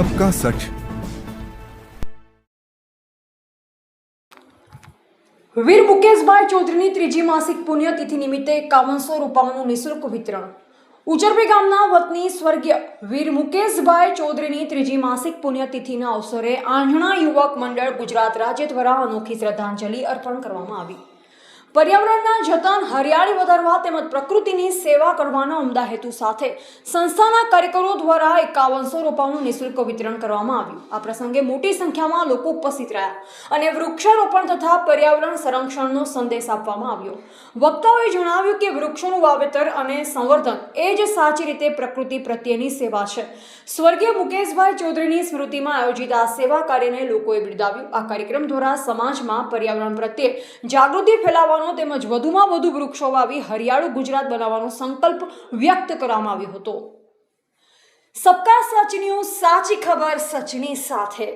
सबका सच। વીર મુકેશભાઈ ચૌધરીની ત્રીજી માસિક પુણ્યતિથિ નિમિત્તે 5100 રૂપિયાનું નિઃશુલ્ક વિતરણ। ઉચરપી ગામના વતની સ્વર્ગીય વીર મુકેશભાઈ ચૌધરીની ત્રીજી માસિક પુણ્યતિથિના અવસરે આંજણા યુવક મંડળ ગુજરાત રાજ્ય દ્વારા અનોખી શ્રદ્ધાંજલિ અર્પણ કરવામાં આવી। પર્યાવરણના જતન, હરિયાળી વધારવા તેમજ પ્રકૃતિની સેવા કરવાના ઉમદા હેતુ સાથે સંસ્થાના કાર્યકરો દ્વારા 5100 રૂપિયાનું નિઃશુલ્ક વિતરણ કરવામાં આવ્યું। આ પ્રસંગે મોટી સંખ્યામાં લોકો ઉપસ્થિત રહ્યા અને વૃક્ષારોપણ તથા પર્યાવરણ સંરક્ષણનો સંદેશ આપવામાં આવ્યો। વક્તાઓએ જણાવ્યું કે વૃક્ષોનું વાવેતર અને સંવર્ધન એ જ સાચી રીતે પ્રકૃતિ પ્રત્યેની સેવા છે। સ્વર્ગીય મુકેશભાઈ ચૌધરીની સ્મૃતિમાં આયોજિત આ સેવા કાર્યને લોકોએ બિરદાવ્યું। આ કાર્યક્રમ દ્વારા સમાજમાં પર્યાવરણ પ્રત્યે જાગૃતિ ફેલાવવાનો તેમજ વધુમાં વધુ વૃક્ષો વાવી હરિયાળું ગુજરાત બનાવવાનો સંકલ્પ વ્યક્ત કરવામાં આવ્યો હતો। સબકા સચ ન્યૂઝ, સાચી ખબર સચની સાથે।